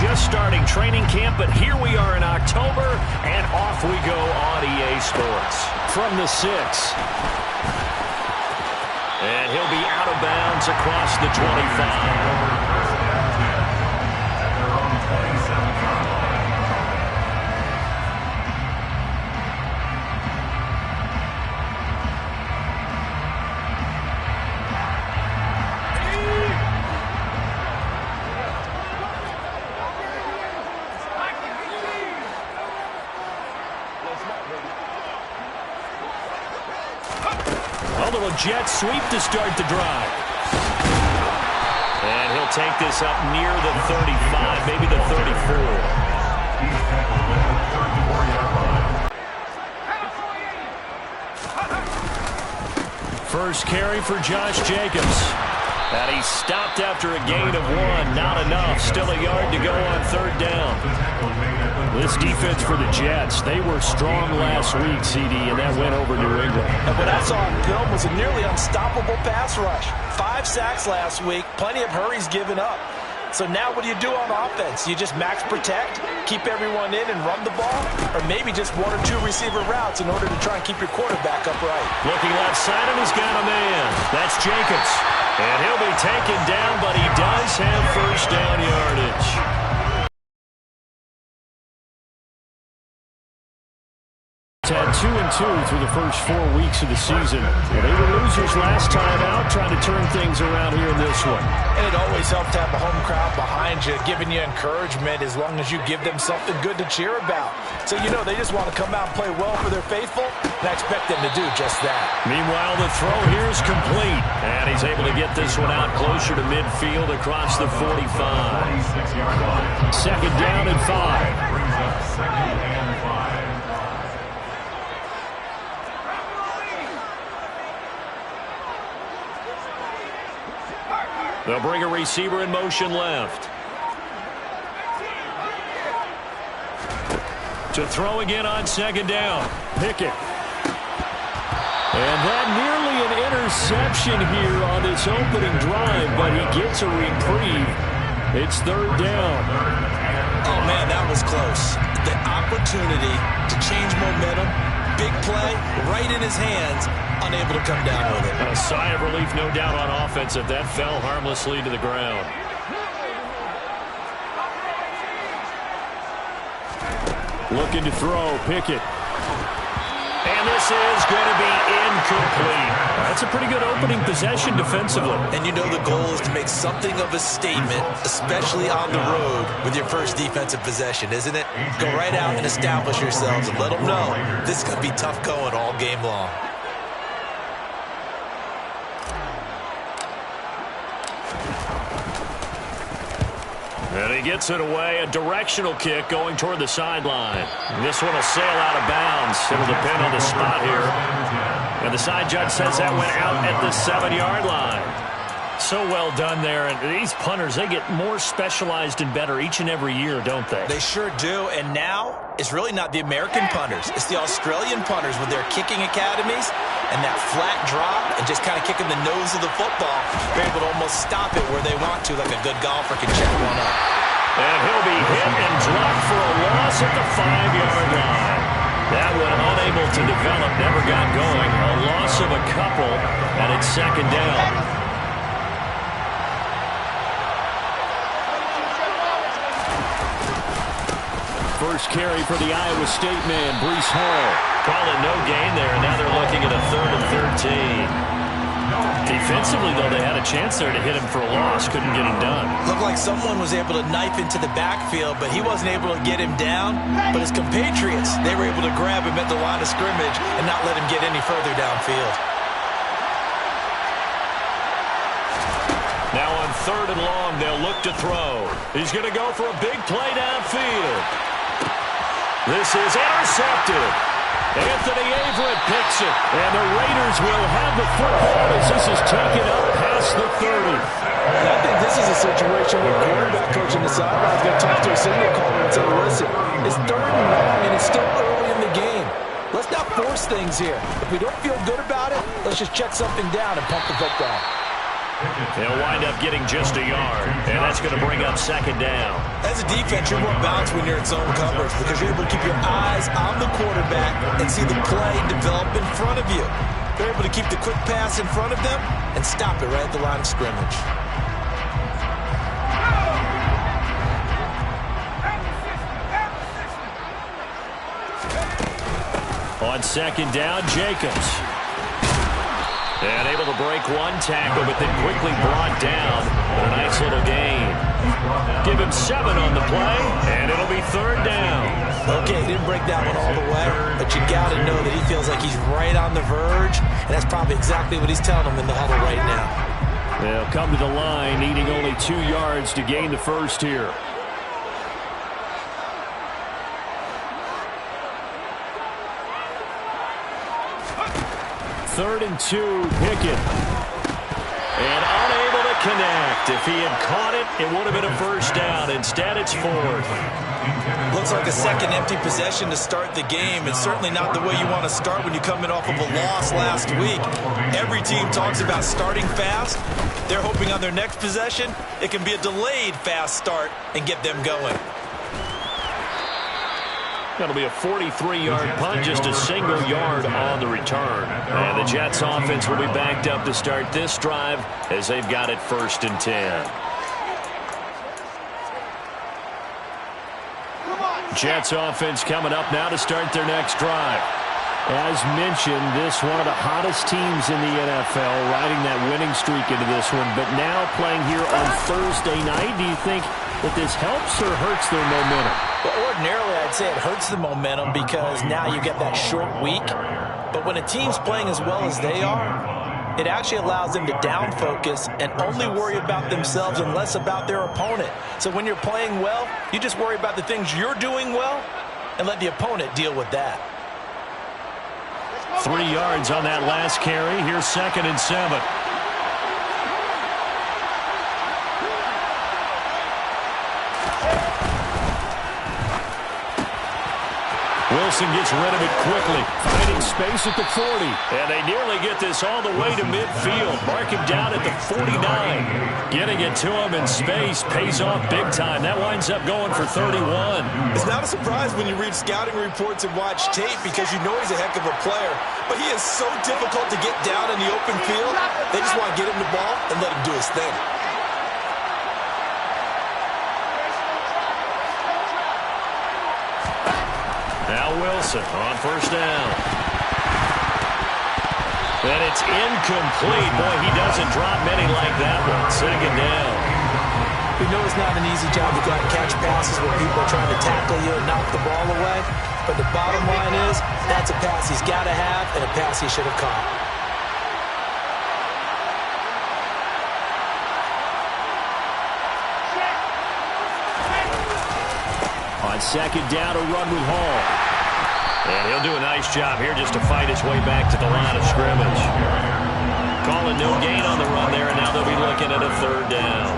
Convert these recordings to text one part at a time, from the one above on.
just starting training camp, but here we are in October, and off we go on EA Sports. From the 6. And he'll be out of bounds across the 25. A little jet sweep to start the drive. And he'll take this up near the 35, maybe the 34. First carry for Josh Jacobs. And he's stopped after a gain of 1. Not enough. Still a yard to go on 3rd down. This defense for the Jets, they were strong last week, CD, and that went over New England. And what I saw on film was a nearly unstoppable pass rush. 5 sacks last week, plenty of hurries given up. So now what do you do on offense? You just max protect, keep everyone in and run the ball, or maybe just 1 or 2 receiver routes in order to try and keep your quarterback upright. Looking left side, and he's got a man. That's Jacobs. And he'll be taken down, but he does have first down yardage. Had 2-2 through the first 4 weeks of the season. Well, they were losers last time out, trying to turn things around here in this one. And it always helps to have a home crowd behind you, giving you encouragement as long as you give them something good to cheer about. So you know they just want to come out and play well for their faithful, and I expect them to do just that. Meanwhile, the throw here is complete, and he's able to get this one out closer to midfield across the 45. 2nd down and 5. They'll bring a receiver in motion left. To throw again on 2nd down. Pickett. And that nearly an interception here on this opening drive, but he gets a reprieve. It's 3rd down. Oh, man, that was close. The opportunity to change momentum, big play, right in his hands, unable to come down with it. A sigh of relief, no doubt, on offense if that fell harmlessly to the ground. Looking to throw, Pickett. And this is going to be incomplete. That's a pretty good opening possession defensively. And you know the goal is to make something of a statement, especially on the road with your first defensive possession, isn't it? Go right out and establish yourselves and let them know this is going to be tough going all game long. And he gets it away, a directional kick going toward the sideline. This one will sail out of bounds. It'll depend on the spot here. And the side judge says that went out at the 7-yard line. So well done there. And these punters, they get more specialized and better each and every year, don't they? They sure do. And now it's really not the American punters. It's the Australian punters with their kicking academies and that flat drop and just kind of kicking the nose of the football. They're able to almost stop it where they want to, like a good golfer can check one up. And he'll be hit and dropped for a loss at the 5-yard line. That one unable to develop, never got going. A loss of a couple, and it's 2nd down. First carry for the Iowa State man, Breece Hall. Calling no gain there, and now they're looking at a 3rd and 13. Defensively, though, they had a chance there to hit him for a loss. Couldn't get him done. Looked like someone was able to knife into the backfield, but he wasn't able to get him down. But his compatriots, they were able to grab him at the line of scrimmage and not let him get any further downfield. Now on 3rd and long, they'll look to throw. He's going to go for a big play downfield. This is intercepted. Anthony Averett picks it, and the Raiders will have the football as this is taken up past the 30. And I think this is a situation where quarterback coach on the sideline is going to talk to a signal caller and say, listen, it's 3rd and long, and it's still early in the game. Let's not force things here. If we don't feel good about it, let's just check something down and pump the football. They'll wind up getting just a yard, and that's going to bring up second down. As a defense, you're more balanced when you're in zone coverage because you're able to keep your eyes on the quarterback and see the play develop in front of you. They're able to keep the quick pass in front of them and stop it right at the line of scrimmage. On second down, Jacobs. And able to break one tackle, but then quickly brought down. A nice little gain. Give him 7 on the play, and it'll be third down. Okay, he didn't break that one all the way, but you got to know that he feels like he's right on the verge, and that's probably exactly what he's telling him in the huddle right now. They'll come to the line, needing only 2 yards to gain the first here. Third and 2, Pickett. And unable to connect. If he had caught it, it would have been a first down. Instead, it's fourth. Looks like a second empty possession to start the game. It's certainly not the way you want to start when you're coming off of a loss last week. Every team talks about starting fast. They're hoping on their next possession, it can be a delayed fast start and get them going. That'll be a 43-yard punt, just a single yard on the return. And the Jets offense will be backed up to start this drive as they've got it 1st and 10. Jets offense coming up now to start their next drive. As mentioned, this one of the hottest teams in the NFL, riding that winning streak into this one. But now playing here on Thursday night, do you think that this helps or hurts their momentum? Well, ordinarily, I'd say it hurts the momentum because now you get that short week. But when a team's playing as well as they are, it actually allows them to down focus and only worry about themselves and less about their opponent. So when you're playing well, you just worry about the things you're doing well and let the opponent deal with that. 3 yards on that last carry. Here's 2nd and 7. Wilson gets rid of it quickly, finding space at the 40. And they nearly get this all the way to midfield. Mark him down at the 49. Getting it to him in space pays off big time. That winds up going for 31. It's not a surprise when you read scouting reports and watch tape because you know he's a heck of a player. But he is so difficult to get down in the open field. They just want to get him the ball and let him do his thing. Now Wilson on 1st down. And it's incomplete. Boy, he doesn't drop many like that one. 2nd down. We know it's not an easy job to go out and catch passes where people are trying to tackle you and knock the ball away. But the bottom line is that's a pass he's got to have and a pass he should have caught. On 2nd down, a run with Hall. And he'll do a nice job here just to fight his way back to the line of scrimmage. Calling no gain on the run there, and now they'll be looking at a 3rd down.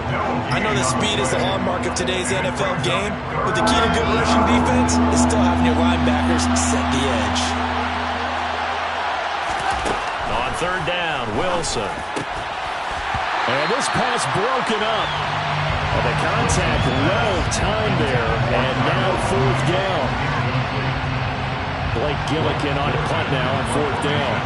I know that speed is the hallmark of today's NFL game, but the key to good rushing defense is still having your linebackers set the edge. On 3rd down, Wilson. And this pass broken up. And the contact well timed there, and now 4th down. Blake Gillikin on the punt now on 4th down.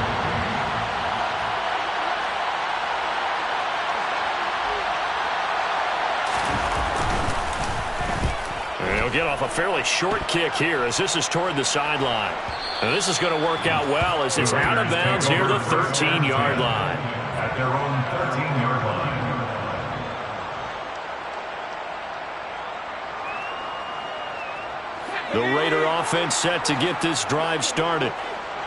And he'll get off a fairly short kick here as this is toward the sideline. And this is going to work out well as it's out of bounds here, the 13-yard line. At their own 13-yard line. The Raider offense set to get this drive started.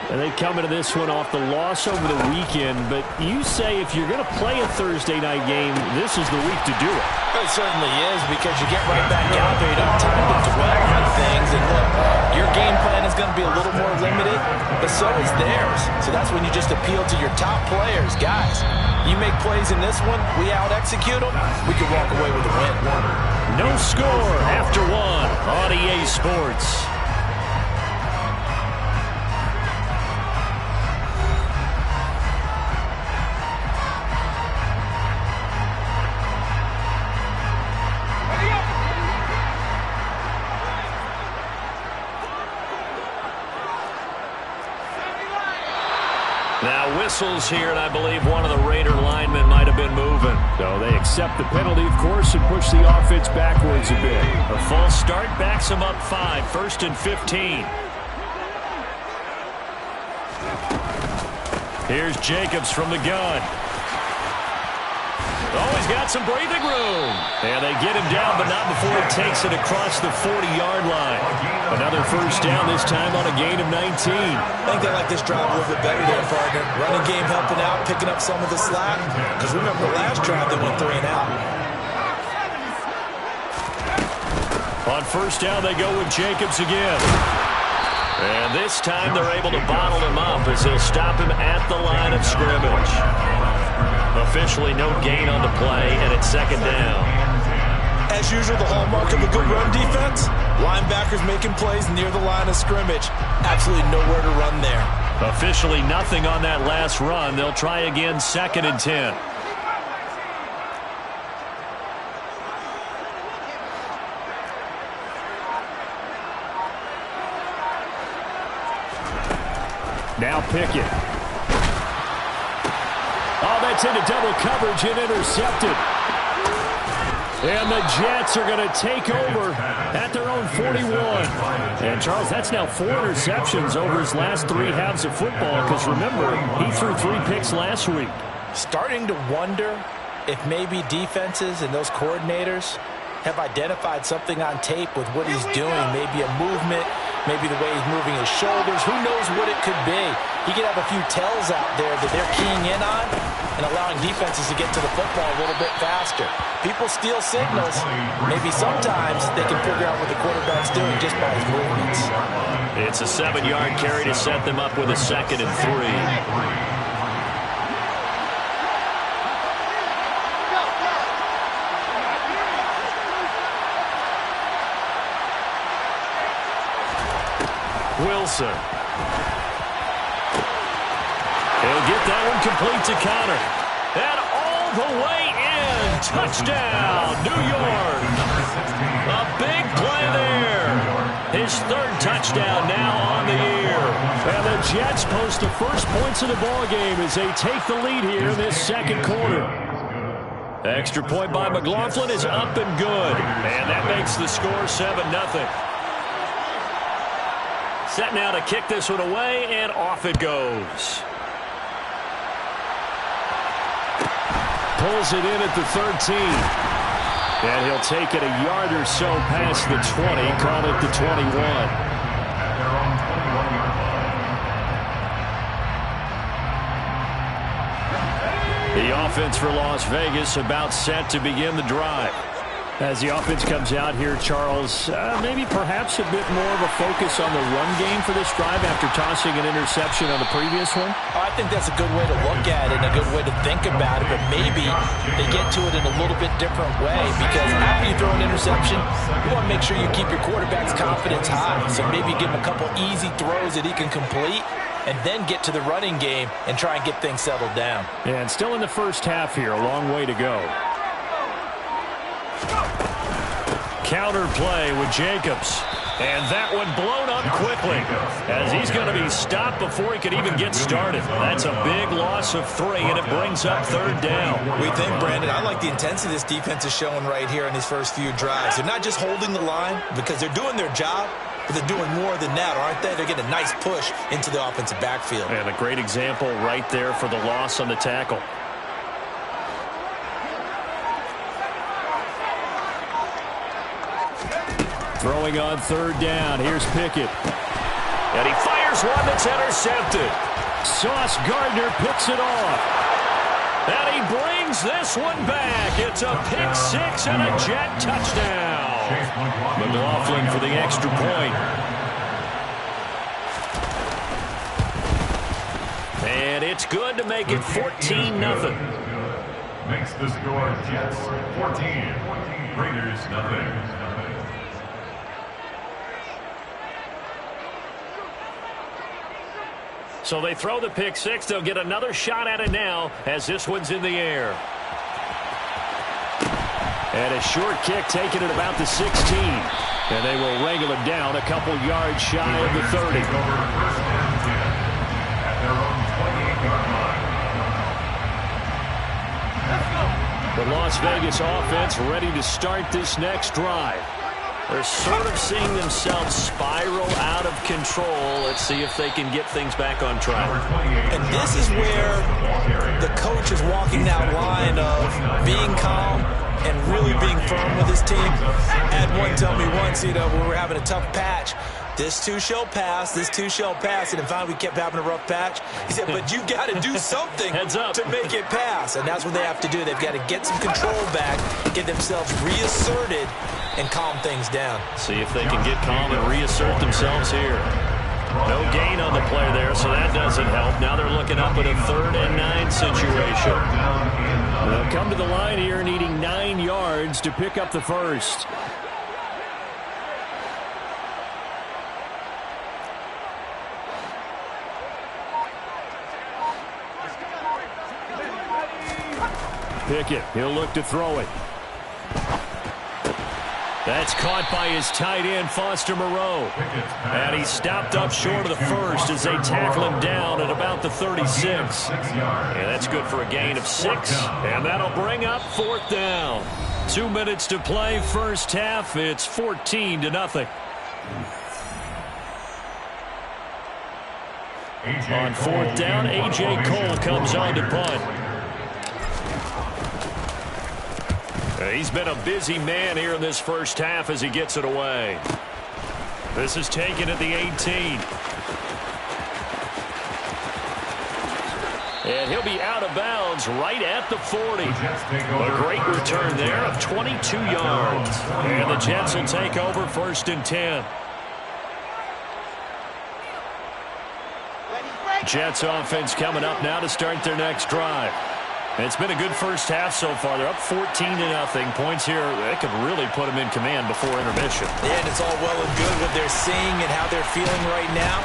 And they come into this one off the loss over the weekend. But you say if you're going to play a Thursday night game, this is the week to do it. It certainly is because you get right back out there. You don't have time to dwell on things. And look, your game plan is going to be a little more limited, but so is theirs. So that's when you just appeal to your top players. Guys, you make plays in this one, we out-execute them, we can walk away with a win. No score after 1 on EA Sports. whistles here, and I believe one of the Raider linemen might have been moving. So they accept the penalty, of course, and push the offense backwards a bit. A false start backs them up 5, 1st and 15. Here's Jacobs from the gun. Oh, he's got some breathing room. And they get him down, but not before he takes it across the 40-yard line. Another first down, this time on a gain of 19. I think they like this drive a little bit better there, partner. Running game helping out, picking up some of the slack. Because remember, the last drive they went 3 and out. On first down, they go with Jacobs again. And this time they're able to bottle him up as they'll stop him at the line of scrimmage. Officially no gain on the play, and it's 2nd down. As usual, the hallmark of a good run defense, linebackers making plays near the line of scrimmage. Absolutely nowhere to run there. Officially nothing on that last run. They'll try again, 2nd and 10. Now Pickett. Oh, that's into double coverage and intercepted. And the Jets are going to take over at their own 41. And, Charles, that's now 4 interceptions over his last 3 halves of football because, remember, he threw 3 picks last week. Starting to wonder if maybe defenses and those coordinators have identified something on tape with what he's doing, maybe a movement, maybe the way he's moving his shoulders. Who knows what it could be? He could have a few tells out there that they're keying in on and allowing defenses to get to the football a little bit faster. People steal signals. Maybe sometimes they can figure out what the quarterback's doing just by his movements. It's a 7-yard carry to set them up with a 2nd and 3. Wilson. He'll get that one complete to Connor. And all the way in. Touchdown, New York. A big play there. His 3rd touchdown now on the year. And the Jets post the first points of the ball game as they take the lead here in this 2nd quarter. Extra point by McLaughlin is up and good. And that makes the score 7-0. Set now to kick this one away, and off it goes. Pulls it in at the 13. And he'll take it a yard or so past the 20, call it the 21. The offense for Las Vegas about set to begin the drive. As the offense comes out here, Charles, maybe perhaps a bit more of a focus on the run game for this drive after tossing an interception on the previous one? I think that's a good way to look at it and a good way to think about it, but maybe they get to it in a little bit different way because after you throw an interception, you want to make sure you keep your quarterback's confidence high. So maybe give him a couple easy throws that he can complete and then get to the running game and try and get things settled down. And still in the first half here, a long way to go. Counter play with Jacobs. And that one blown up quickly as he's going to be stopped before he could even get started. That's a big loss of 3, and it brings up 3rd down. We think, Brandon, I like the intensity this defense is showing right here in these first few drives. They're not just holding the line because they're doing their job, but they're doing more than that, aren't they? They're getting a nice push into the offensive backfield. And a great example right there for the loss on the tackle. Throwing on 3rd down. Here's Pickett. And he fires one that's intercepted. Sauce Gardner picks it off. And he brings this one back. It's a pick 6 and a Jet touchdown. McLaughlin for the extra point. And it's good to make it 14-0. Makes the score Jets 14, Raiders nothing. So they throw the pick 6. They'll get another shot at it now as this one's in the air. And a short kick taken at about the 16. And they will wrangle him down a couple yards shy of the 30. At their own 28-yard line. The Las Vegas offense ready to start this next drive. They're sort of seeing themselves spiral out of control. Let's see if they can get things back on track. And this is where the coach is walking that line of being calm and really being firm with his team. I had one tell me once, when we were having a tough patch, this too shall pass, this too shall pass. And then finally we kept having a rough patch. He said, but you got to do something to make it pass. And that's what they have to do. They've got to get some control back, get themselves reasserted, and calm things down. See if they can get calm and reassert themselves here. No gain on the play there, so that doesn't help. Now they're looking up at a 3rd and 9 situation. They'll come to the line here needing 9 yards to pick up the first. Pickett, he'll look to throw it. That's caught by his tight end, Foster Moreau. And he's stopped up short of the first as they tackle him down at about the 36. And that's good for a gain of 6. And that'll bring up 4th down. 2 minutes to play, first half. It's 14-0. On 4th down, A.J. Cole comes on to punt. He's been a busy man here in this first half as he gets it away. This is taken at the 18. And he'll be out of bounds right at the 40. A great return there of 22 yards. And the Jets will take over 1st and 10. Jets offense coming up now to start their next drive. It's been a good first half so far. They're up 14-0. Points here, they could really put them in command before intermission. Yeah, and it's all well and good what they're seeing and how they're feeling right now.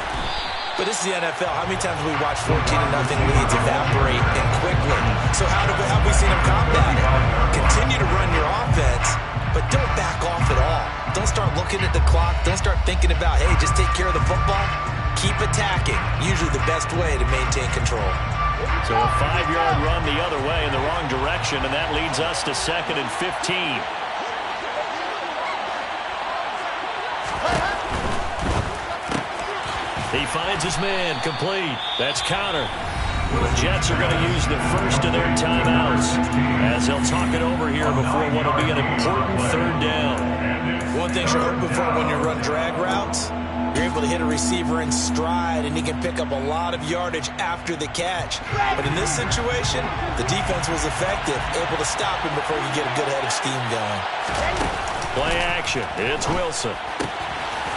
But this is the NFL. How many times have we watched 14-0 leads evaporate and quickly? So how have we seen them combat it? Continue to run your offense, but don't back off at all. Don't start looking at the clock. Don't start thinking about, hey, just take care of the football. Keep attacking. Usually the best way to maintain control. So a 5-yard run the other way in the wrong direction, and that leads us to 2nd and 15. He finds his man, complete. That's counter. The Jets are going to use the first of their timeouts as they'll talk it over here before what will be an important 3rd down. One thing you're hoping for when you run drag routes, you're able to hit a receiver in stride, and he can pick up a lot of yardage after the catch. But in this situation, the defense was effective, able to stop him before you get a good head of steam going. Play action. It's Wilson.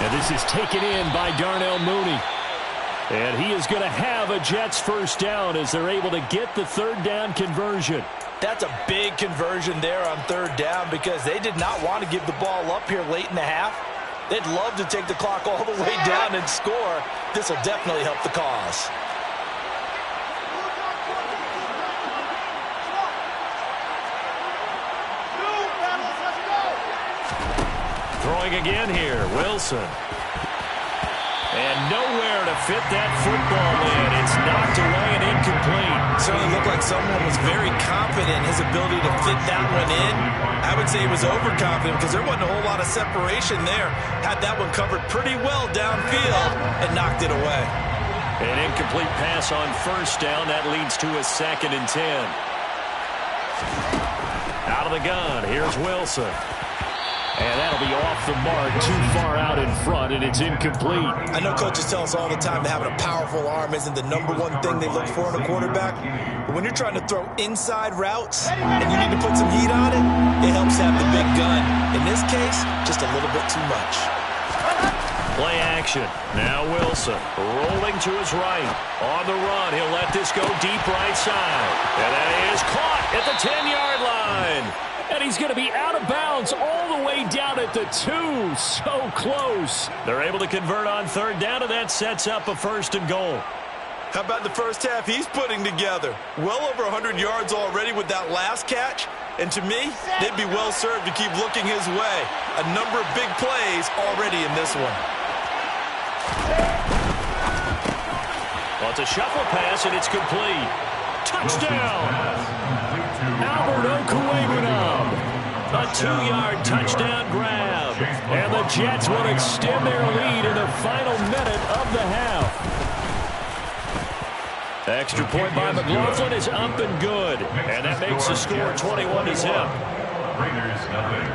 And this is taken in by Darnell Mooney. And he is going to have a Jets first down as they're able to get the 3rd down conversion. That's a big conversion there on 3rd down because they did not want to give the ball up here late in the half. They'd love to take the clock all the way down and score. This will definitely help the cause. Throwing again here, Wilson. And nowhere to fit that football in. It's knocked away and incomplete. Certainly looked like someone was very confident in his ability to fit that one in. I would say he was overconfident because there wasn't a whole lot of separation there. Had that one covered pretty well downfield and knocked it away. An incomplete pass on 1st down. That leads to a 2nd and 10. Out of the gun, here's Wilson. And that'll be off the mark, too far out in front, and it's incomplete. I know coaches tell us all the time that having a powerful arm isn't the #1 thing they look for in a quarterback. But when you're trying to throw inside routes and you need to put some heat on it, it helps have the big gun. In this case, just a little bit too much. Play action. Now Wilson rolling to his right. On the run, he'll let this go deep right side. And that is caught at the 10-yard line. And he's going to be out of bounds all the way down at the 2. So close. They're able to convert on 3rd down, and that sets up a 1st and goal. How about the first half he's putting together? Well over 100 yards already with that last catch. And to me, they'd be well served to keep looking his way. A number of big plays already in this one. Well, it's a shuffle pass, and it's complete. Touchdown. Albert Okwuegbunam. A 2-yard touchdown grab. And the Jets will extend their lead in the final minute of the half. Extra point by McLaughlin is up and good. And that makes the score 21-0. Raiders nothing.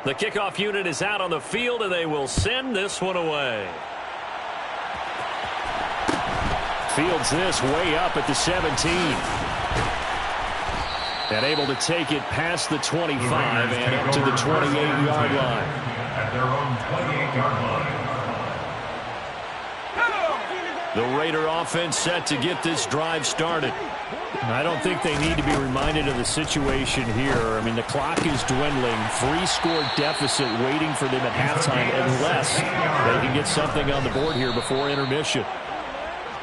The kickoff unit is out on the field, and they will send this one away. Fields this way up at the 17. And able to take it past the 25 and up to the 28-yard line. At their own 28-yard line. The Raider offense set to get this drive started. I don't think they need to be reminded of the situation here. I mean, the clock is dwindling. 3-score deficit waiting for them at halftime unless they can get something on the board here before intermission.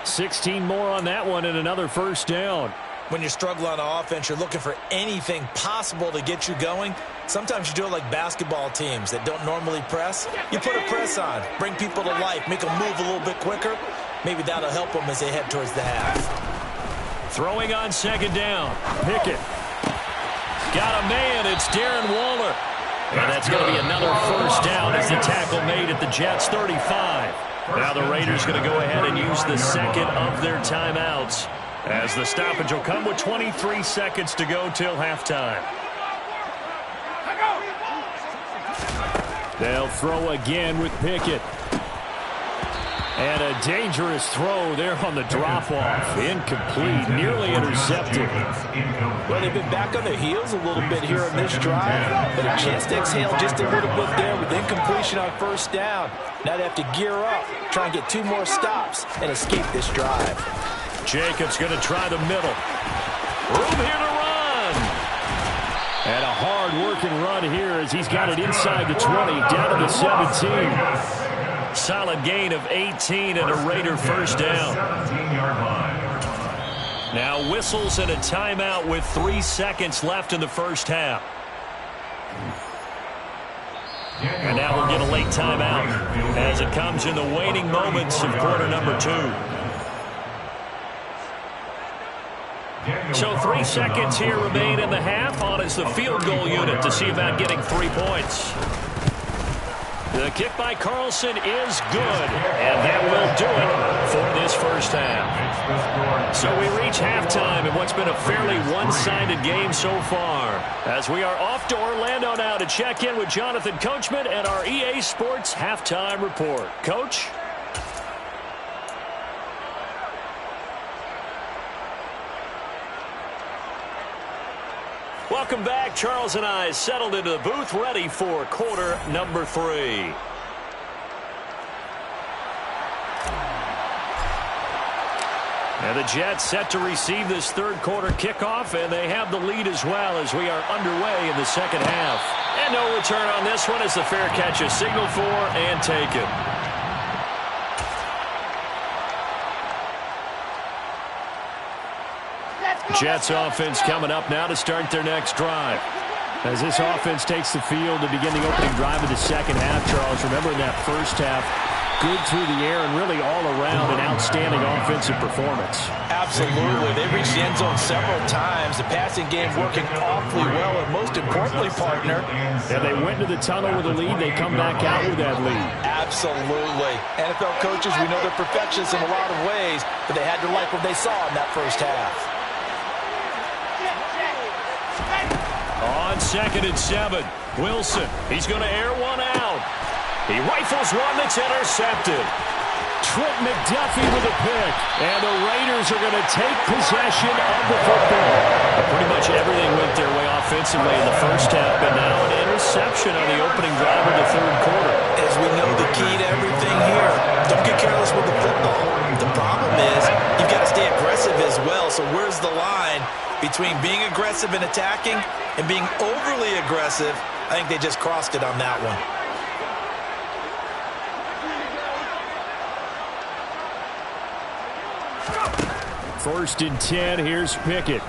16 more on that one and another first down. When you're struggling on offense, you're looking for anything possible to get you going. Sometimes you do it like basketball teams that don't normally press. You put a press on, bring people to life, make them move a little bit quicker. Maybe that'll help them as they head towards the half. Throwing on second down. Pickett. Got a man. It's Darren Waller. And that's going to be another first down as the tackle made at the Jets' 35. Now the Raiders going to go ahead and use the second of their timeouts, as the stoppage will come with 23 seconds to go till halftime. They'll throw again with Pickett. And a dangerous throw there on the drop-off. Incomplete, nearly intercepted. Well, they've been back on their heels a little bit here on this drive, but a chance to exhale just a little bit there with incompletion on first down. Now they have to gear up, try and get 2 more stops, and escape this drive. Jacobs going to try the middle. Room here to run. And a hard-working run here as he's got it inside the 20, down to the 17. Solid gain of 18 and a Raider first down. Now whistles and a timeout with 3 seconds left in the first half. And now we'll get a late timeout as it comes in the waning moments of quarter number 2. So 3 seconds here remain in the half. On is the field goal unit to see about getting 3 points. The kick by Carlson is good, and that will do it for this first half. So we reach halftime in what's been a fairly one-sided game so far, as we are off to Orlando now to check in with Jonathan Coachman and our EA Sports Halftime Report. Coach? Welcome back. Charles and I settled into the booth, ready for quarter number 3. And the Jets set to receive this third quarter kickoff, and they have the lead as well as we are underway in the second half. And no return on this one as the fair catch is signaled for and taken. Jets offense coming up now to start their next drive. As this offense takes the field to begin the opening drive of the second half, Charles, remember in that first half, good through the air and really all around an outstanding offensive performance. Absolutely. They reached the end zone several times. The passing game working awfully well, and most importantly, partner. And they went to the tunnel with a lead. They come back out with that lead. Absolutely. NFL coaches, we know they're perfectionists in a lot of ways, but they had to like what they saw in that first half. On 2nd and 7, Wilson. He's going to air one out. He rifles one that's intercepted. Trent McDuffie with a pick. And the Raiders are going to take possession of the football. Pretty much everything went their way offensively in the first half, but now an interception on the opening drive of the third quarter. As we know, the key to everything here, don't get careless with the football. The problem is you've got to stay aggressive as well. So where's the line between being aggressive and attacking and being overly aggressive? I think they just crossed it on that one. First and 10, here's Pickett.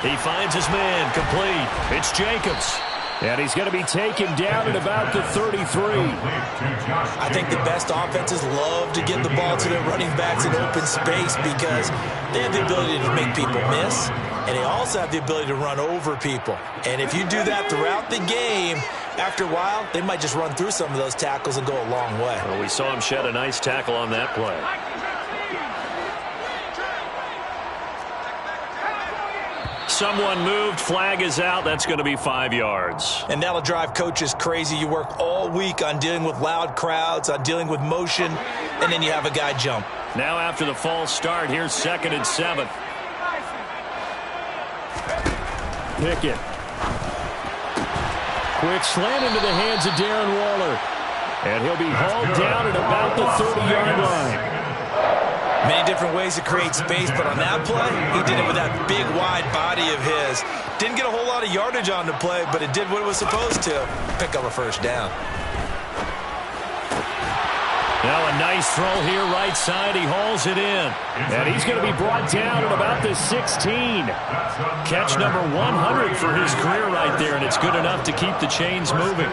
He finds his man, complete. It's Jacobs. And he's going to be taken down at about the 33. I think the best offenses love to get the ball to their running backs in open space because they have the ability to make people miss, and they also have the ability to run over people. And if you do that throughout the game, after a while, they might just run through some of those tackles and go a long way. Well, we saw him shed a nice tackle on that play. Someone moved, flag is out. That's going to be 5 yards. And that'll drive coaches crazy. You work all week on dealing with loud crowds, on dealing with motion, and then you have a guy jump. Now after the false start, here's 2nd and 7. Pickett. Quick slant into the hands of Darren Waller. And he'll be hauled down at about the 30-yard line. Many different ways to create space, but on that play, he did it with that big, wide body of his. Didn't get a whole lot of yardage on the play, but it did what it was supposed to. Pick up a first down. Now a nice throw here, right side. He hauls it in. And he's going to be brought down at about the 16. Catch number 100 for his career right there, and it's good enough to keep the chains moving.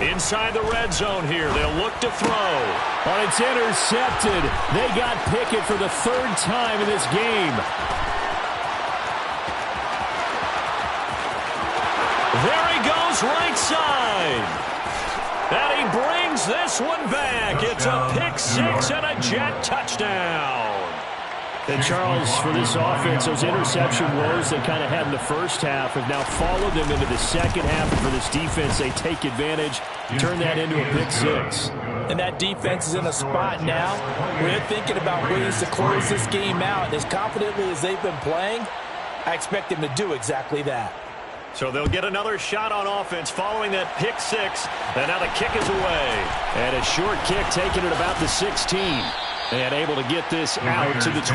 Inside the red zone here. They'll look to throw. Oh, it's intercepted. They got Pickett for the 3rd time in this game. There he goes, right side. And he brings this one back. It's a pick-6 and a Jet touchdown. And Charles, for this offense, those interception woes they kind of had in the first half have now followed them into the second half. And for this defense, they take advantage, turn that into a pick-6. And that defense is in a spot now where they're thinking about ways to close this game out. And as confidently as they've been playing, I expect them to do exactly that. So they'll get another shot on offense following that pick-6. And now the kick is away. And a short kick taken at about the 16. And able to get this out to the 25.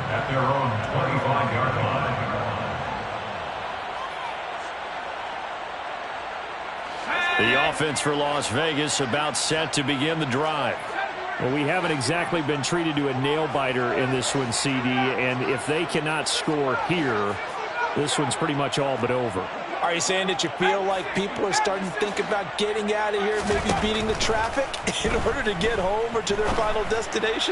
At their own 25-yard line. The offense for Las Vegas about set to begin the drive. Well, we haven't exactly been treated to a nail-biter in this one, CD. And if they cannot score here, this one's pretty much all but over. Are you saying that you feel like people are starting to think about getting out of here, maybe beating the traffic in order to get home or to their final destination?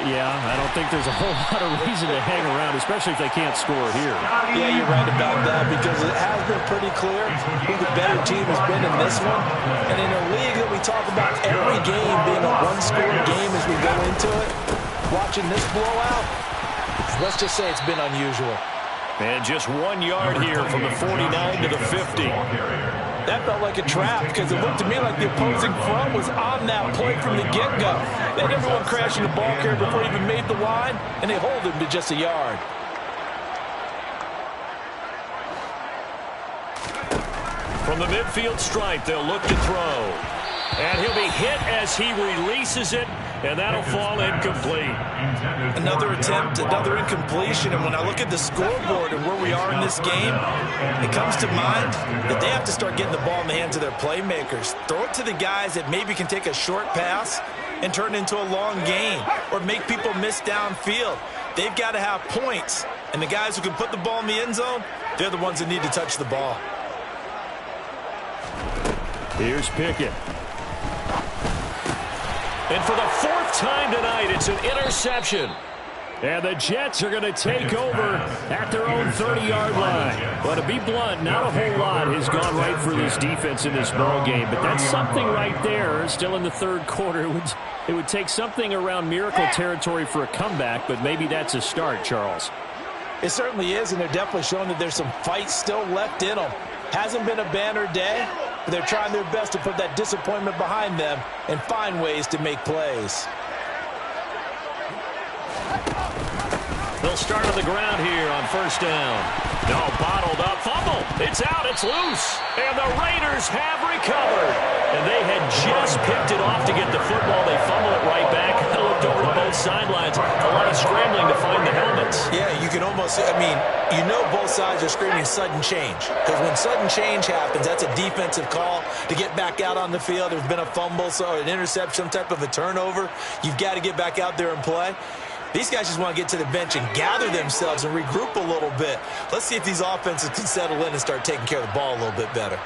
Yeah, I don't think there's a whole lot of reason to hang around, especially if they can't score here. Yeah, you're right about that because it has been pretty clear who the better team has been in this one. And in a league that we talk about every game being a one-score game as we go into it, watching this blowout, let's just say it's been unusual. And just 1 yard here from the 49 to the 50. That felt like a trap because it looked to me like the opposing front was on that play from the get-go. They had everyone crashing the ball carrier before he even made the line, and they hold him to just a yard. From the midfield stripe, they'll look to throw. And he'll be hit as he releases it, and that'll fall incomplete. Another attempt, another incompletion, and when I look at the scoreboard and where we are in this game, it comes to mind that they have to start getting the ball in the hands of their playmakers. Throw it to the guys that maybe can take a short pass and turn it into a long gain or make people miss downfield. They've got to have points, and the guys who can put the ball in the end zone, they're the ones that need to touch the ball. Here's Pickett. And for the 4th time tonight, it's an interception. And the Jets are going to take over at their own 30-yard line. But to be blunt, not a whole lot has gone right for this defense in this ball game. But that's something right there. Still in the 3rd quarter. It would take something around miracle territory for a comeback, but maybe that's a start, Charles. It certainly is, and they're definitely showing that there's some fight still left in them. Hasn't been a banner day, but they're trying their best to put that disappointment behind them and find ways to make plays. They'll start on the ground here on 1st down. No, bottled up, fumble. It's out, it's loose. And the Raiders have recovered. And they had just picked it off to get the football. They fumble it right back. I looked over to both sidelines. A lot of scrambling to find the helmets. Yeah, you can almost, you know both sides are screaming sudden change. Because when sudden change happens, that's a defensive call to get back out on the field. There's been a fumble, so an interception, some type of a turnover. You've got to get back out there and play. These guys just want to get to the bench and gather themselves and regroup a little bit. Let's see if these offenses can settle in and start taking care of the ball a little bit better.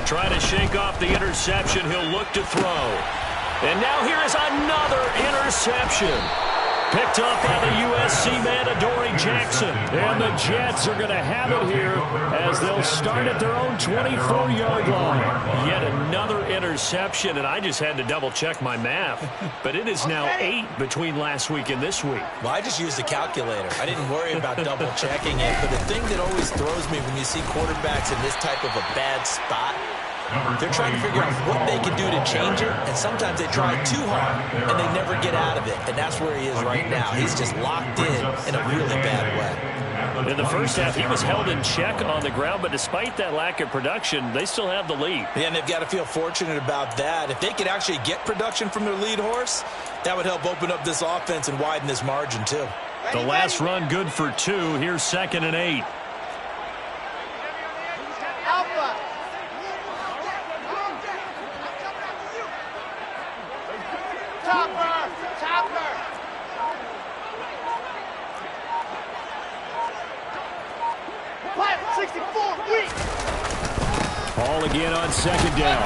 Trying to shake off the interception. He'll look to throw. And now here is another interception. Picked up by the USC man, Adoree Jackson. And the Jets are going to have it here as they'll start at their own 24-yard line. Yet another interception, and I just had to double-check my math. But it is now 8 between last week and this week. Well, I just used a calculator. I didn't worry about double-checking it. But the thing that always throws me when you see quarterbacks in this type of a bad spot, they're trying to figure out what they can do to change it, and sometimes they try too hard, and they never get out of it, and that's where he is right now. He's just locked in a really bad way. In the first half, he was held in check on the ground, but despite that lack of production, they still have the lead. Yeah, and they've got to feel fortunate about that. If they could actually get production from their lead horse, that would help open up this offense and widen this margin, too. The last run good for 2. Here's 2nd and 8. Ball again on 2nd down.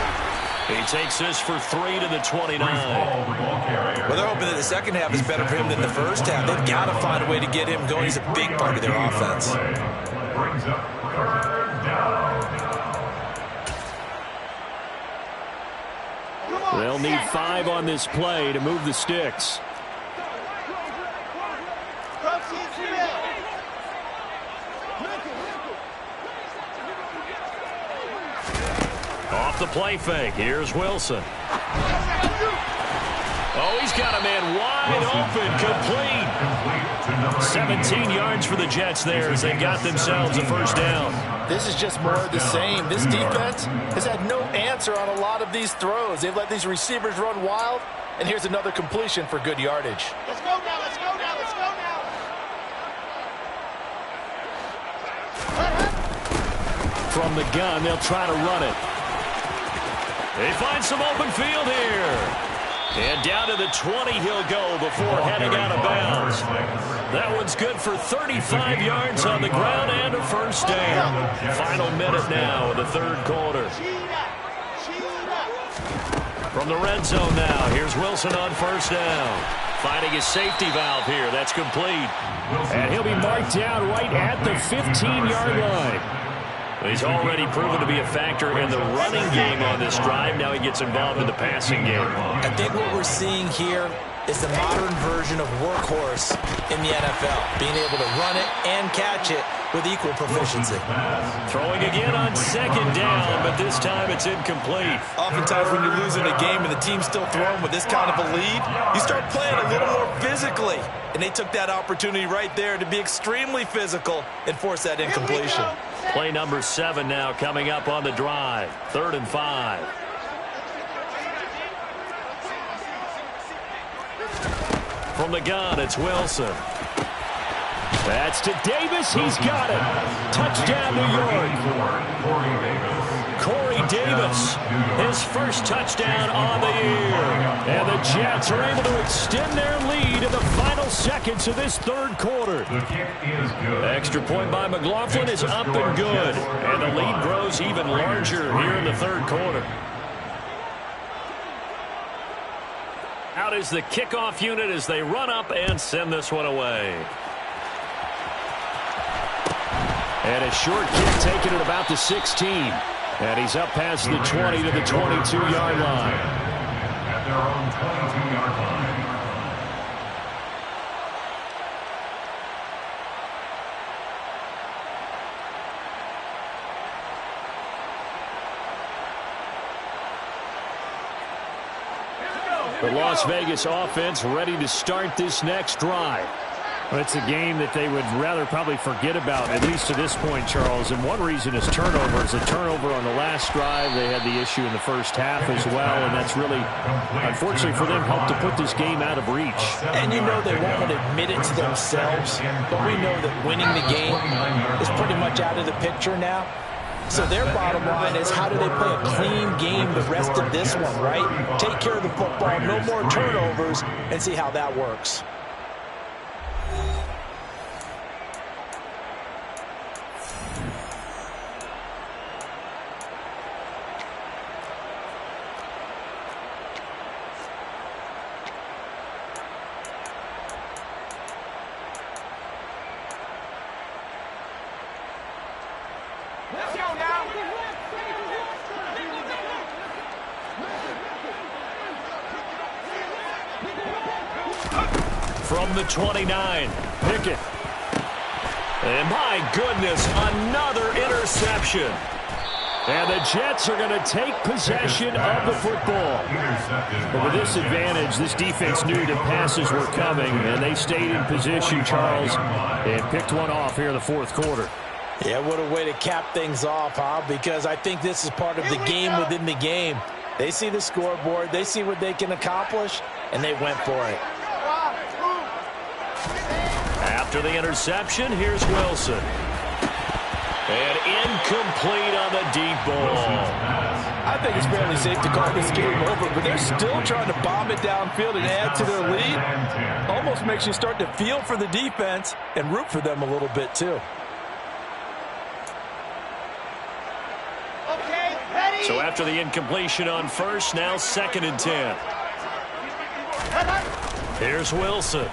He takes this for 3 to the 29. Well, they're hoping that the second half is better for him than the first half. They've got to find a way to get him going. He's a big part of their offense. Brings up 3rd down. They'll need 5 on this play to move the sticks. Off the play fake. Here's Wilson. Oh, he's got a man wide open, complete. 17 yards for the Jets there as they got themselves a first down. This is just more of the same. This defense has had no answer on a lot of these throws. They've let these receivers run wild, and here's another completion for good yardage. Let's go now, let's go now, let's go now. From the gun, they'll try to run it. They find some open field here. And down to the 20 he'll go before heading out of bounds. That one's good for 35 yards on the ground and a first down. Final minute now in the 3rd quarter. From the red zone now, here's Wilson on first down. Finding his safety valve here. That's complete. And he'll be marked down right at the 15-yard line. He's already proven to be a factor in the running game on this drive. Now he gets involved in the passing game. I think what we're seeing here is the modern version of workhorse in the NFL, being able to run it and catch it with equal proficiency. Throwing again on 2nd down, but this time it's incomplete. Oftentimes when you lose in a game and the team's still throwing with this kind of a lead, you start playing a little more physically. And they took that opportunity right there to be extremely physical and force that incompletion. Play number 7 now coming up on the drive. 3rd and 5. From the gun, it's Wilson. That's to Davis. He's got it. Touchdown, New York. Corey Davis, his first touchdown on the year. And the Jets are able to extend their lead in the final seconds of this 3rd quarter. The kick is good. Extra point by McLaughlin is up and good. And the lead grows even larger here in the 3rd quarter. Out is the kickoff unit as they run up and send this one away. And a short kick taken at about the 16. And he's up past the 20 to the 22-yard line. At their own 22-yard line. The Las Vegas offense ready to start this next drive. Well, it's a game that they would rather probably forget about, at least to this point, Charles. And one reason is turnovers. A turnover on the last drive. They had the issue in the first half as well, and that's really, unfortunately for them, helped to put this game out of reach. And you know they won't admit it to themselves, but we know that winning the game is pretty much out of the picture now. So their bottom line is, how do they play a clean game the rest of this one, right? Take care of the football, no more turnovers, and see how that works. Let's go now. From the 29, Pickett. And my goodness, another interception. And the Jets are going to take possession of the football. But with this advantage, this defense knew the passes were coming, and they stayed in position, Charles, and picked one off here in the fourth quarter. Yeah, what a way to cap things off, huh? Because I think this is part of the game within the game. They see the scoreboard, they see what they can accomplish, and they went for it. After the interception, here's Wilson. And incomplete on the deep ball. I think it's fairly safe to call this game over, but they're still trying to bomb it downfield and add to their lead. Almost makes you start to feel for the defense and root for them a little bit, too. Okay, ready. So after the incompletion on first, now 2nd and 10. Here's Wilson.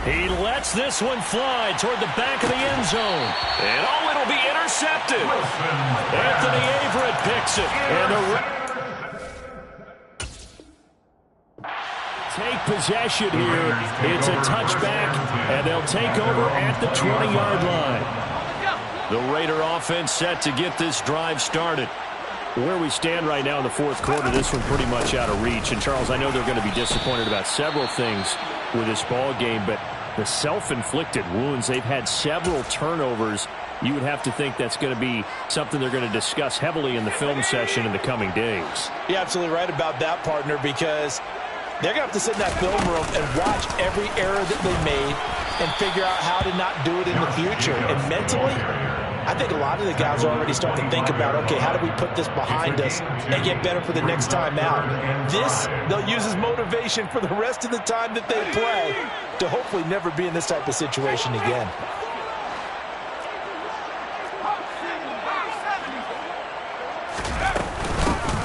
He lets this one fly toward the back of the end zone. And oh, it'll be intercepted. Anthony Averett picks it. And take possession here. It's a touchback, and they'll take over at the 20-yard line. the Raider offense set to get this drive started. Where we stand right now in the fourth quarter, this one pretty much out of reach. And, Charles, I know they're going to be disappointed about several things with this ball game, but the self-inflicted wounds, they've had several turnovers. You would have to think that's going to be something they're going to discuss heavily in the film session in the coming days. You're absolutely right about that, partner, because they're going to have to sit in that film room and watch every error that they made and figure out how to not do it in the future. And mentally, I think a lot of the guys are already starting to think about, okay, how do we put this behind us and get better for the next time out? This, they'll use as motivation for the rest of the time that they play to hopefully never be in this type of situation again.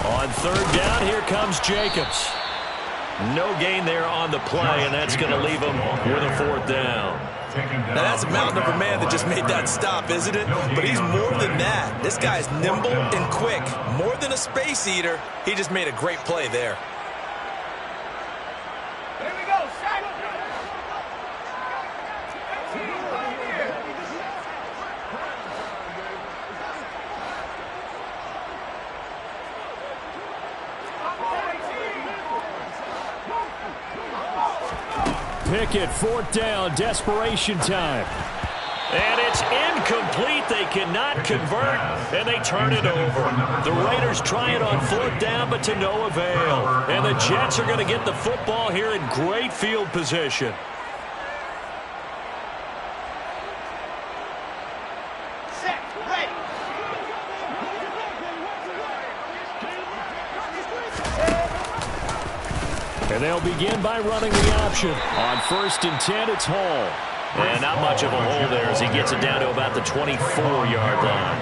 On third down, here comes Jacobs. No gain there on the play, and that's going to leave him with a fourth down. Now, that's a mountain of a man that just made that stop, isn't it? But he's more than that. This guy's nimble and quick. More than a space eater, he just made a great play there. Here we go, Shaq. Pickett, fourth down, desperation time. And it's incomplete. They cannot convert, and they turn it over. The Raiders try it on fourth down, but to no avail. And the Jets are going to get the football here in great field position. Set, ready. And they'll begin by running the option. On 1st and 10, it's Hall. And not much of a hole there as he gets it down to about the 24-yard line.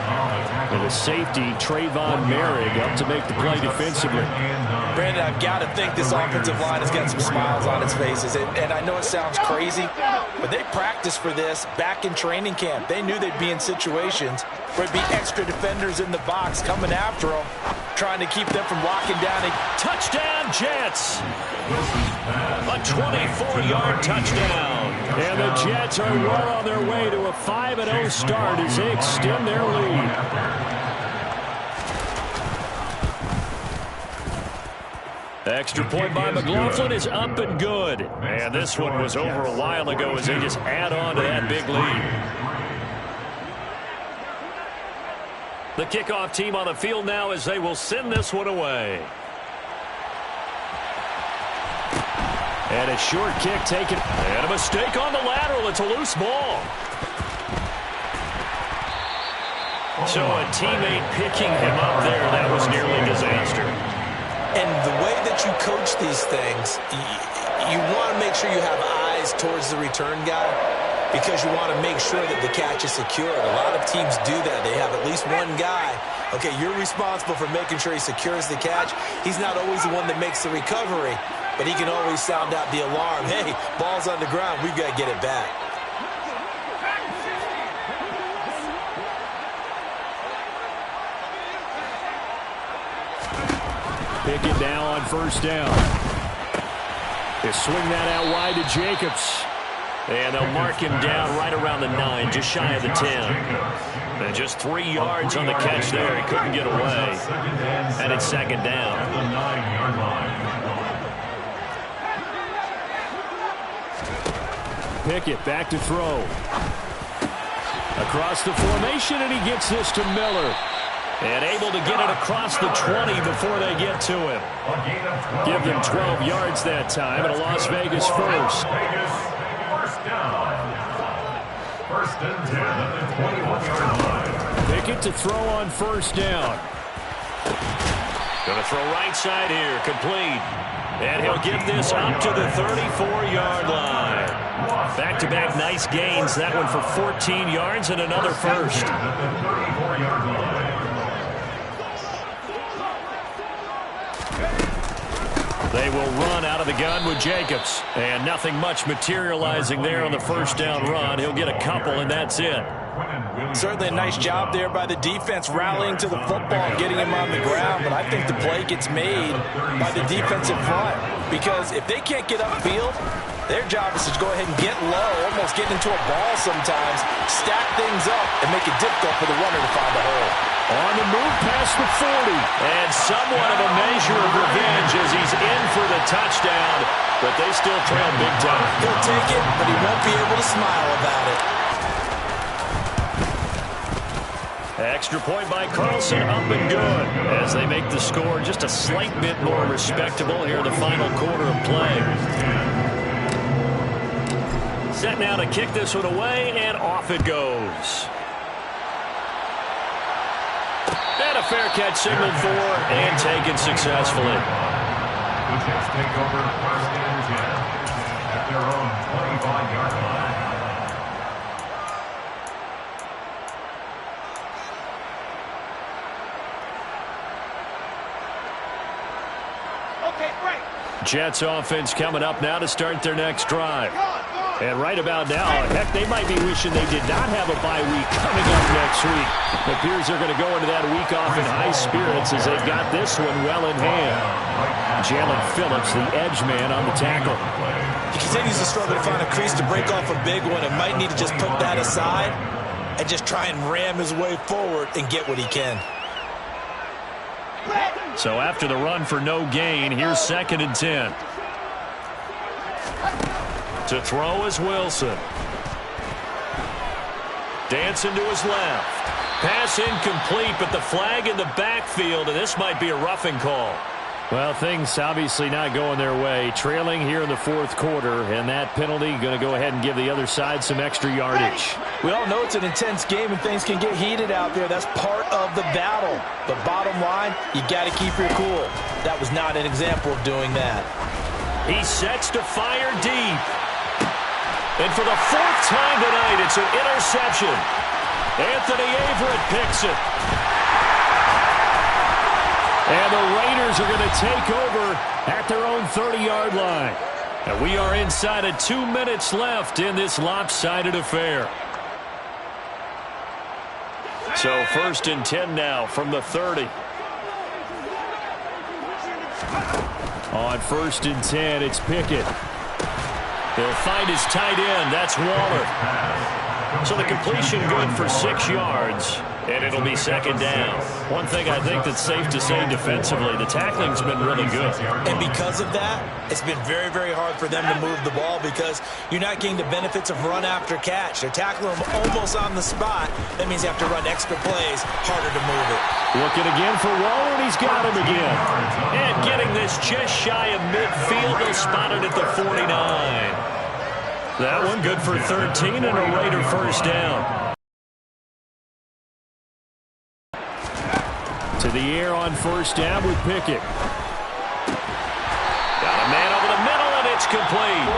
And the safety, Trayvon Merrick, up to make the play defensively. Brandon, I've got to think this offensive line has got some smiles on its faces. And I know it sounds crazy, but they practiced for this back in training camp. They knew they'd be in situations where it'd be extra defenders in the box coming after them, trying to keep them from locking down. Touchdown, Jets! A 24-yard touchdown. And the Jets are well on their way to a 5-0 start as they extend their lead. Extra point by McLaughlin is up and good. And this one was over a while ago as they just add on to that big lead. The kickoff team on the field now as they will send this one away. And a short kick taken. And a mistake on the lateral. It's a loose ball. So a teammate picking him up there, that was nearly disaster. And the way that you coach these things, you want to make sure you have eyes towards the return guy because you want to make sure that the catch is secured. A lot of teams do that. They have at least one guy. Okay, you're responsible for making sure he secures the catch. He's not always the one that makes the recovery, but he can always sound out the alarm. Hey, ball's on the ground. We've got to get it back. Pickett now on first down. They swing that out wide to Jacobs. And they'll mark him down right around the 9, just shy of the 10. And just 3 yards on the catch there. He couldn't get away. And it's second down. The 9-yard line. Pickett back to throw. Across the formation, and he gets this to Miller. And able to get it across the 20 before they get to him. Give them 12 yards that time, and a Las Vegas first. First down. First and 10 at the 21-yard line. Pickett to throw on first down. Going to throw right side here, complete. And he'll get this up to the 34-yard line. Back-to-back nice gains. That one for 14 yards and another first. At the 34-yard line. They will run out of the gun with Jacobs. And nothing much materializing there on the first down run. He'll get a couple, and that's it. Certainly a nice job there by the defense rallying to the football and getting him on the ground, but I think the play gets made by the defensive front because if they can't get upfield, their job is to go ahead and get low, almost get into a ball sometimes, stack things up, and make it difficult for the runner to find a hole. On the move past the 40. And somewhat of a measure of revenge as he's in for the touchdown, but they still trail big time. He'll take it, but he won't be able to smile about it. Extra point by Carlson, up and good as they make the score just a slight bit more respectable here in the final quarter of play. Set now to kick this one away, and off it goes. And a fair catch signaled for and taken successfully. The Jets take over first and 10 at their own 25-yard line. Okay, break. Jets offense coming up now to start their next drive. And right about now, heck, they might be wishing they did not have a bye week coming up next week. It appears they're going to go into that week off in high spirits as they've got this one well in hand. Jalen Phillips, the edge man on the tackle. He continues to struggle to find a crease to break off a big one and might need to just put that aside and just try and ram his way forward and get what he can. So after the run for no gain, here's second and 10. To throw is Wilson. Dancing to his left. Pass incomplete, but the flag in the backfield, and this might be a roughing call. Well, things obviously not going their way. Trailing here in the fourth quarter, and that penalty going to go ahead and give the other side some extra yardage. We all know it's an intense game and things can get heated out there. That's part of the battle. But bottom line, you got to keep your cool. That was not an example of doing that. He sets to fire deep. And for the fourth time tonight, it's an interception. Anthony Averett picks it. And the Raiders are going to take over at their own 30-yard line. And we are inside of 2 minutes left in this lopsided affair. So first and 10 now from the 30. On first and 10, it's Pickett. He'll find his tight end. That's Waller. So the completion good for 6 yards, and it'll be second down. One thing I think that's safe to say defensively, the tackling's been really good. And because of that, it's been very, very hard for them to move the ball because you're not getting the benefits of run after catch. They're tackling him almost on the spot. That means you have to run extra plays, harder to move it. Looking again for Waller, and he's got him again. And getting this just shy of midfield, they'll spot it at the 49. That one good for 13 and a Raider first down. To the air on first down with Pickett. Got a man over the middle, and it's complete.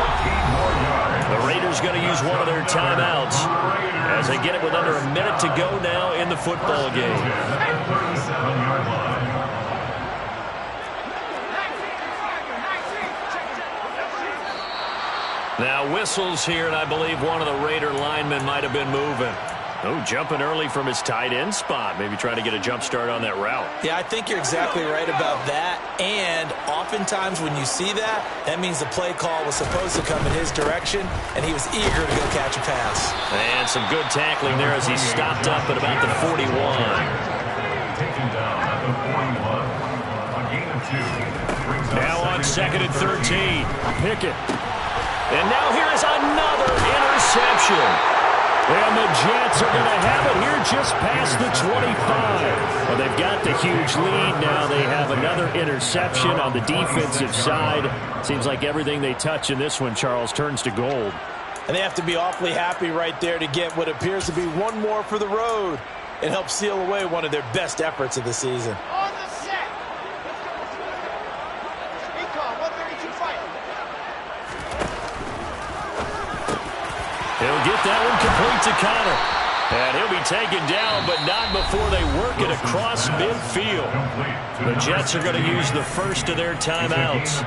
The Raiders going to use one of their timeouts as they get it with under a minute to go now in the football game. Now whistles here, and I believe one of the Raider linemen might have been moving. Oh, jumping early from his tight end spot. Maybe trying to get a jump start on that route. Yeah, I think you're exactly right about that. And oftentimes when you see that, that means the play call was supposed to come in his direction, and he was eager to go catch a pass. And some good tackling there as he stopped up at about the 41. Taken down at the 41. A gain of 2. Now on 2nd and 13. Pickett. And now here is another interception. And the Jets are going to have it here just past the 25. Well, they've got the huge lead now. They have another interception on the defensive side. Seems like everything they touch in this one, Charles, turns to gold. And they have to be awfully happy right there to get what appears to be one more for the road and help seal away one of their best efforts of the season. On the set. Recon, 132 fight. He'll get that one complete to Connor. And he'll be taken down, but not before they work it across midfield. The Jets are going to use the first of their timeouts.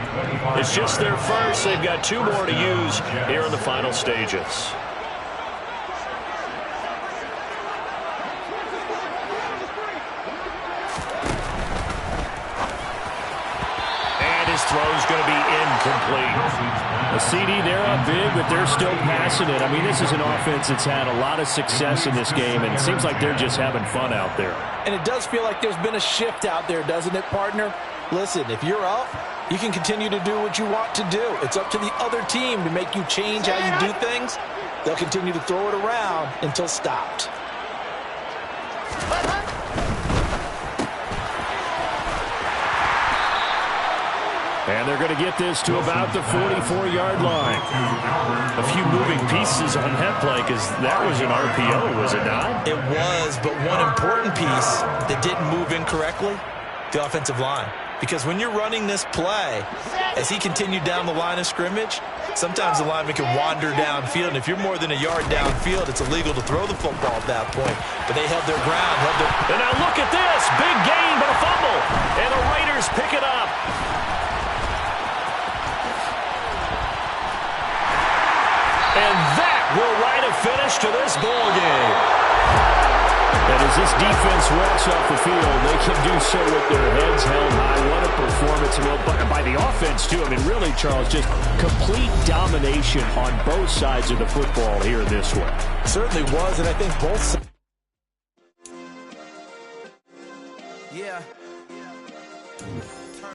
It's just their first. They've got 2 more to use here in the final stages. His throw's going to be incomplete. A CD, they're up big, but they're still passing it. I mean, this is an offense that's had a lot of success in this game, and it seems like they're just having fun out there. And it does feel like there's been a shift out there, doesn't it, partner? Listen, if you're up, you can continue to do what you want to do. It's up to the other team to make you change how you do things. They'll continue to throw it around until stopped. And they're going to get this to about the 44-yard line. A few moving pieces on that play because that was an RPO, was it not? It was, but one important piece that didn't move incorrectly, the offensive line. Because when you're running this play, as he continued down the line of scrimmage, sometimes the lineman can wander downfield. And if you're more than a yard downfield, it's illegal to throw the football at that point. But they held their ground. And now look at this. Big gain, but a fumble. And the Raiders pick it up. And that will write a finish to this ball game. And as this defense walks off the field, they can do so with their heads held high. What a performance. And by the offense, too. I mean, really, Charles, just complete domination on both sides of the football here in this one. Certainly was, and I think both sides. Yeah.